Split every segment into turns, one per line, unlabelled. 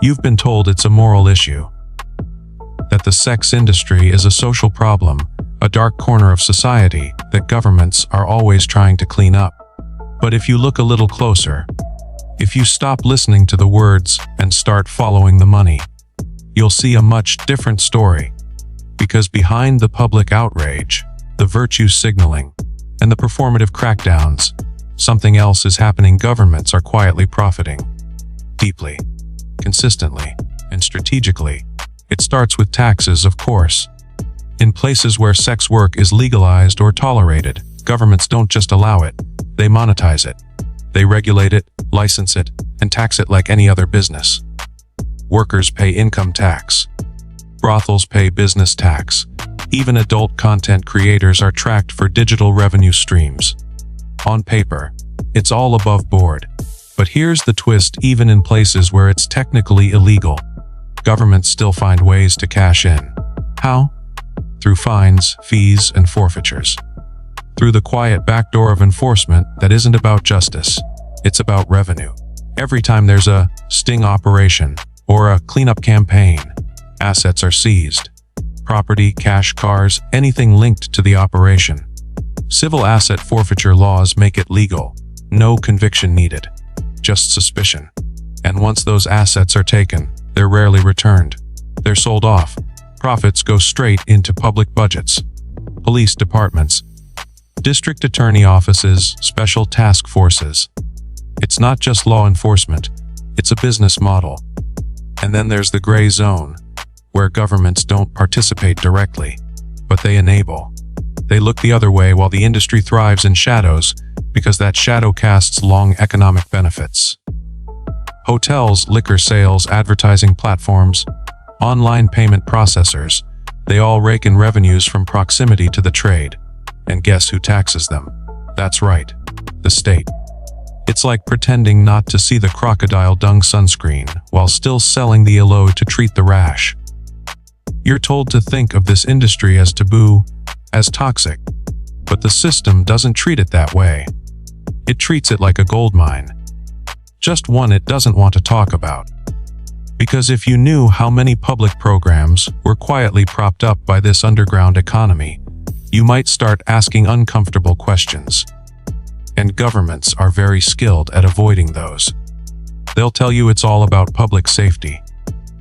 You've been told it's a moral issue, that the sex industry is a social problem, a dark corner of society that governments are always trying to clean up. But if you look a little closer, if you stop listening to the words and start following the money, you'll see a much different story. Because behind the public outrage, the virtue signaling, and the performative crackdowns, something else is happening. Governments are quietly profiting. Deeply, consistently, and strategically. It starts with taxes, of course. In places where sex work is legalized or tolerated, governments don't just allow it, they monetize it. They regulate it, license it, and tax it like any other business. Workers pay income tax. Brothels pay business tax. Even adult content creators are tracked for digital revenue streams. On paper, it's all above board. But here's the twist: even in places where it's technically illegal, governments still find ways to cash in. How? Through fines, fees, and forfeitures. Through the quiet backdoor of enforcement that isn't about justice, it's about revenue. Every time there's a sting operation or a cleanup campaign, assets are seized. Property, cash, cars, anything linked to the operation. Civil asset forfeiture laws make it legal. No conviction needed, just suspicion. And once those assets are taken, they're rarely returned. They're sold off. Profits go straight into public budgets. Police departments, district attorney offices, special task forces. It's not just law enforcement, it's a business model. And then there's the gray zone, where governments don't participate directly, but they enable. They look the other way while the industry thrives in shadows, because that shadow casts long economic benefits. Hotels, liquor sales, advertising platforms, online payment processors, they all rake in revenues from proximity to the trade. And guess who taxes them? That's right, the state. It's like pretending not to see the crocodile dung sunscreen while still selling the aloe to treat the rash. You're told to think of this industry as taboo, as toxic, but the system doesn't treat it that way. It treats it like a gold mine. Just one it doesn't want to talk about. Because if you knew how many public programs were quietly propped up by this underground economy, you might start asking uncomfortable questions. And governments are very skilled at avoiding those. They'll tell you it's all about public safety,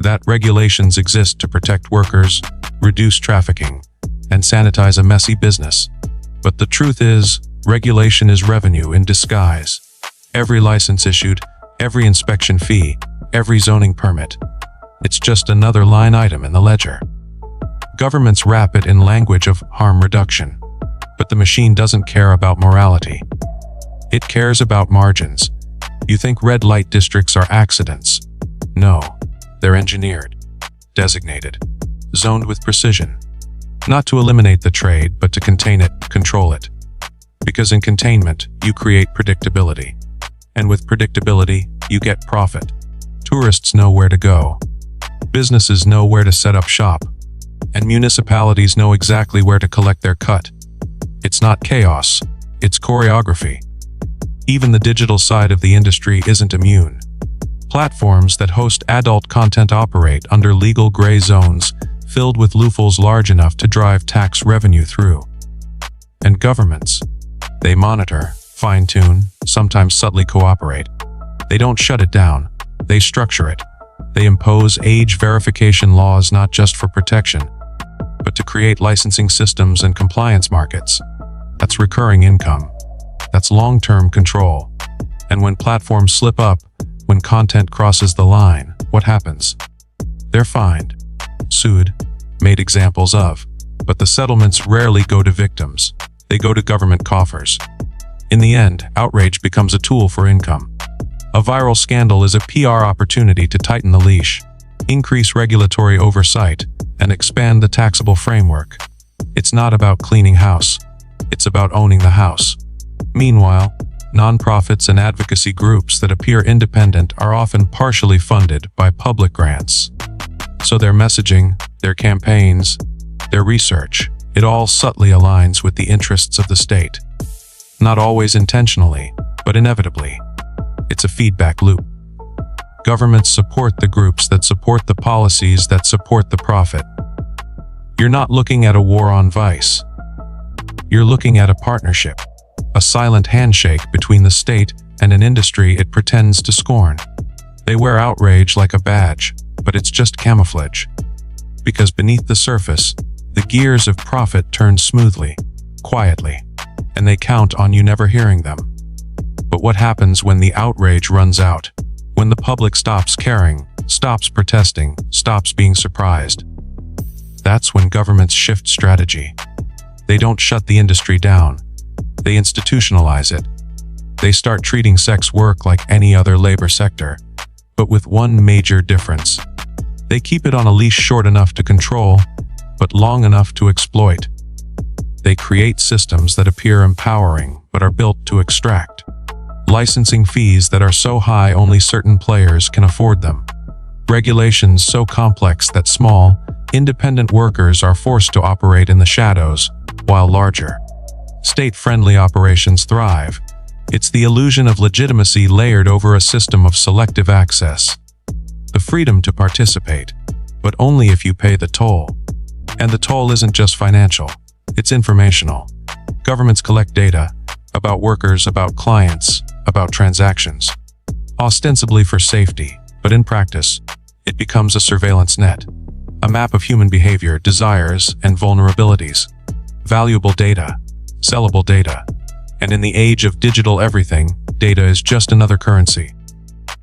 that regulations exist to protect workers, reduce trafficking, and sanitize a messy business. But the truth is, regulation is revenue in disguise. Every license issued, every inspection fee, every zoning permit. It's just another line item in the ledger. Governments wrap it in language of harm reduction. But the machine doesn't care about morality. It cares about margins. You think red light districts are accidents? No, they're engineered, designated, zoned with precision. Not to eliminate the trade, but to contain it, control it. Because in containment, you create predictability. And with predictability, you get profit. Tourists know where to go. Businesses know where to set up shop. And municipalities know exactly where to collect their cut. It's not chaos, it's choreography. Even the digital side of the industry isn't immune. Platforms that host adult content operate under legal gray zones filled with loopholes large enough to drive tax revenue through. And governments, they monitor, fine-tune, sometimes subtly cooperate. They don't shut it down, they structure it. They impose age verification laws not just for protection, but to create licensing systems and compliance markets. That's recurring income. That's long-term control. And when platforms slip up, when content crosses the line, what happens? They're fined, sued, made examples of. But the settlements rarely go to victims. They go to government coffers. In the end, outrage becomes a tool for income. A viral scandal is a PR opportunity to tighten the leash, increase regulatory oversight, and expand the taxable framework. It's not about cleaning house. It's about owning the house. Meanwhile, nonprofits and advocacy groups that appear independent are often partially funded by public grants. So their messaging, their campaigns, their research, it all subtly aligns with the interests of the state. Not always intentionally, but inevitably. It's a feedback loop. Governments support the groups that support the policies that support the profit. You're not looking at a war on vice. You're looking at a partnership, a silent handshake between the state and an industry it pretends to scorn. They wear outrage like a badge, but it's just camouflage. Because beneath the surface, the gears of profit turn smoothly, quietly, and they count on you never hearing them. But what happens when the outrage runs out? When the public stops caring, stops protesting, stops being surprised? That's when governments shift strategy. They don't shut the industry down. They institutionalize it. They start treating sex work like any other labor sector, but with one major difference. They keep it on a leash short enough to control, but long enough to exploit. They create systems that appear empowering, but are built to extract. Licensing fees that are so high only certain players can afford them. Regulations so complex that small, independent workers are forced to operate in the shadows, while larger, state-friendly operations thrive. It's the illusion of legitimacy layered over a system of selective access. The freedom to participate, but only if you pay the toll. And the toll isn't just financial, it's informational. Governments collect data about workers, about clients, about transactions, ostensibly for safety, but in practice, it becomes a surveillance net, a map of human behavior, desires, and vulnerabilities. Valuable data, sellable data, and in the age of digital everything, data is just another currency.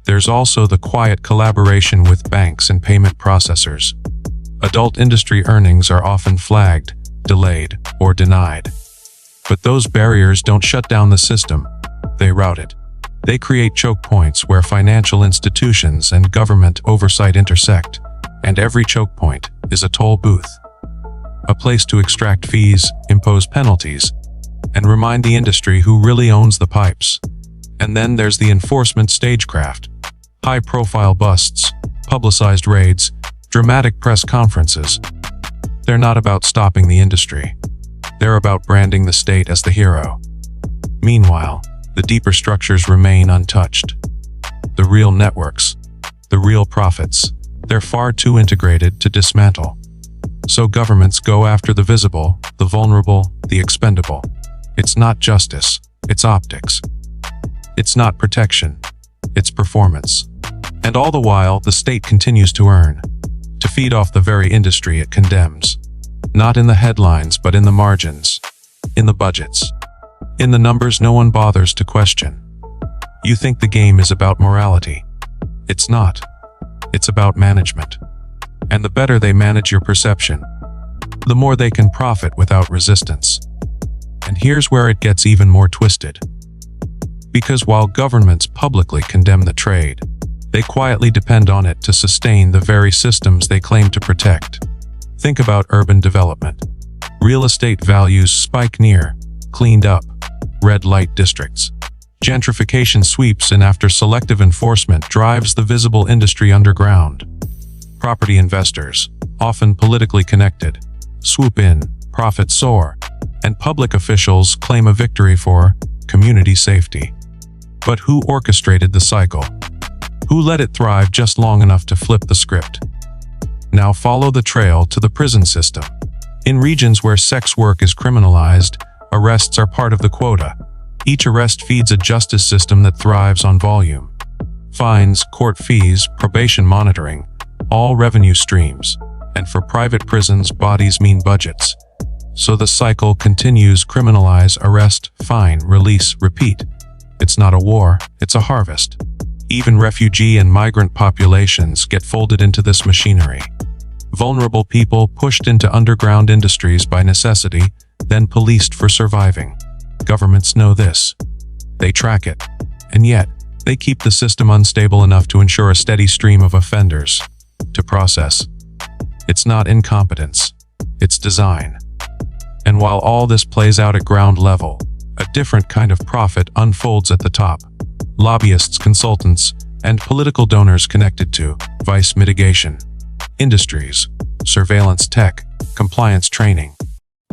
There's also the quiet collaboration with banks and payment processors. Adult industry earnings are often flagged, delayed, or denied. But those barriers don't shut down the system, they route it. They create choke points where financial institutions and government oversight intersect, and every choke point is a toll booth. A place to extract fees, impose penalties, and remind the industry who really owns the pipes. And then there's the enforcement stagecraft. High-profile busts, publicized raids, dramatic press conferences. They're not about stopping the industry. They're about branding the state as the hero. Meanwhile, the deeper structures remain untouched. The real networks, the real profits, they're far too integrated to dismantle. So governments go after the visible, the vulnerable, the expendable. It's not justice, it's optics. It's not protection, it's performance. And all the while, the state continues to earn, to feed off the very industry it condemns. Not in the headlines, but in the margins, in the budgets, in the numbers no one bothers to question. You think the game is about morality. It's not. It's about management. And the better they manage your perception, the more they can profit without resistance. And here's where it gets even more twisted. Because while governments publicly condemn the trade, they quietly depend on it to sustain the very systems they claim to protect. Think about urban development. Real estate values spike near cleaned up, red light districts. Gentrification sweeps in after selective enforcement drives the visible industry underground. Property investors, often politically connected, swoop in, profits soar, and public officials claim a victory for community safety. But who orchestrated the cycle? Who let it thrive just long enough to flip the script? Now follow the trail to the prison system. In regions where sex work is criminalized, arrests are part of the quota. Each arrest feeds a justice system that thrives on volume. Fines, court fees, probation monitoring, all revenue streams. And for private prisons, bodies mean budgets. So the cycle continues: criminalize, arrest, fine, release, repeat. It's not a war, it's a harvest. Even refugee and migrant populations get folded into this machinery. Vulnerable people pushed into underground industries by necessity, then policed for surviving. Governments know this. They track it. And yet, they keep the system unstable enough to ensure a steady stream of offenders to process. It's not incompetence, it's design. And while all this plays out at ground level, a different kind of profit unfolds at the top. Lobbyists, consultants, and political donors connected to vice mitigation, industries, surveillance tech, compliance training,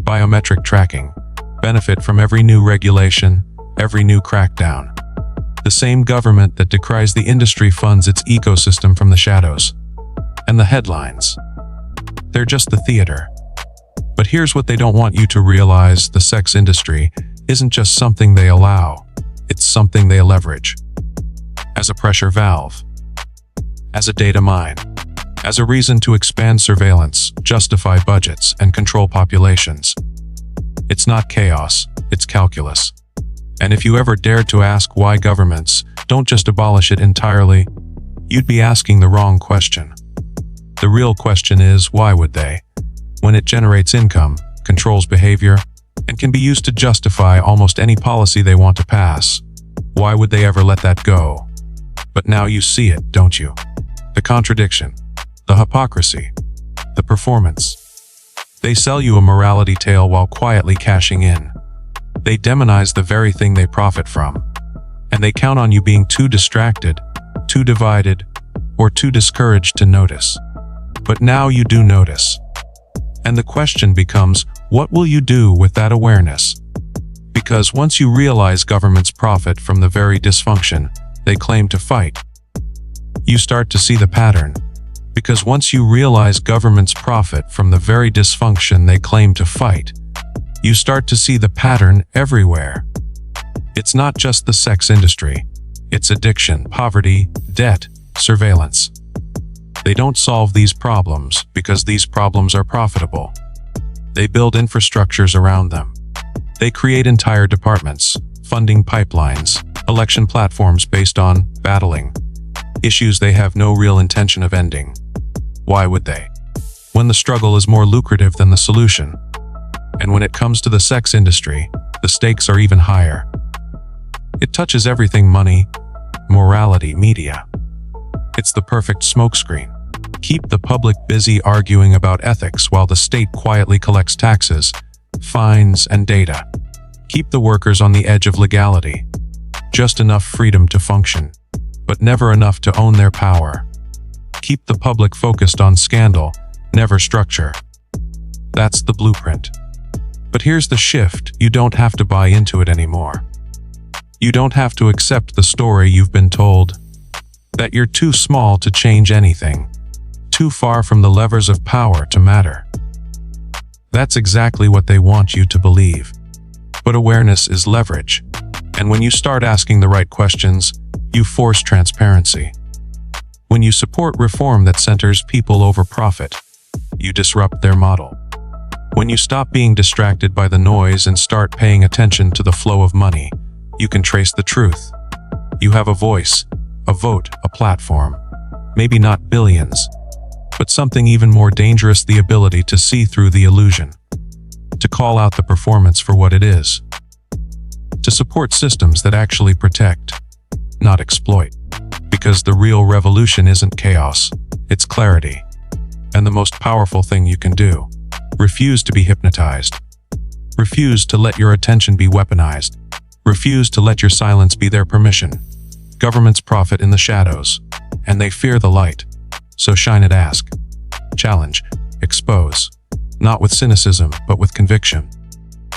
biometric tracking, benefit from every new regulation, every new crackdown. The same government that decries the industry funds its ecosystem from the shadows. And the headlines. They're just the theater. But here's what they don't want you to realize: the sex industry isn't just something they allow, it's something they leverage. As a pressure valve. As a data mine. As a reason to expand surveillance, justify budgets, and control populations. It's not chaos, it's calculus. And if you ever dared to ask why governments don't just abolish it entirely, you'd be asking the wrong question. The real question is, why would they? When it generates income, controls behavior, and can be used to justify almost any policy they want to pass, why would they ever let that go? But now you see it, don't you? The contradiction, the hypocrisy, the performance. They sell you a morality tale while quietly cashing in. They demonize the very thing they profit from. And they count on you being too distracted, too divided, or too discouraged to notice. But now you do notice. And the question becomes, what will you do with that awareness? Because once you realize governments profit from the very dysfunction they claim to fight, you start to see the pattern. Because once you realize governments profit from the very dysfunction they claim to fight, you start to see the pattern everywhere. It's not just the sex industry. It's addiction, poverty, debt, surveillance. They don't solve these problems because these problems are profitable. They build infrastructures around them. They create entire departments, funding pipelines, election platforms based on battling issues they have no real intention of ending. Why would they? When the struggle is more lucrative than the solution. And when it comes to the sex industry, the stakes are even higher. It touches everything: money, morality, media. It's the perfect smokescreen. Keep the public busy arguing about ethics while the state quietly collects taxes, fines, and data. Keep the workers on the edge of legality. Just enough freedom to function, but never enough to own their power. Keep the public focused on scandal, never structure. That's the blueprint. But here's the shift: you don't have to buy into it anymore. You don't have to accept the story you've been told. That you're too small to change anything. Too far from the levers of power to matter. That's exactly what they want you to believe. But awareness is leverage. And when you start asking the right questions, you force transparency. When you support reform that centers people over profit, you disrupt their model. When you stop being distracted by the noise and start paying attention to the flow of money, you can trace the truth. You have a voice, a vote, a platform. Maybe not billions, but something even more dangerous: the ability to see through the illusion. To call out the performance for what it is. To support systems that actually protect, not exploit. Because the real revolution isn't chaos, it's clarity. And the most powerful thing you can do: refuse to be hypnotized. Refuse to let your attention be weaponized. Refuse to let your silence be their permission. Governments profit in the shadows, and they fear the light. So shine it, ask, challenge, expose. Not with cynicism, but with conviction.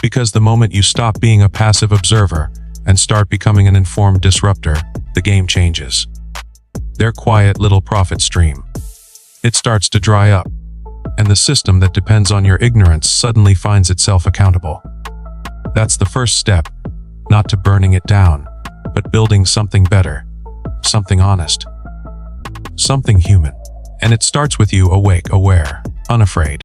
Because the moment you stop being a passive observer and start becoming an informed disruptor, the game changes. Their quiet little profit stream. It starts to dry up, and the system that depends on your ignorance suddenly finds itself accountable. That's the first step, not to burning it down, but building something better, something honest, something human. And it starts with you awake, aware, unafraid.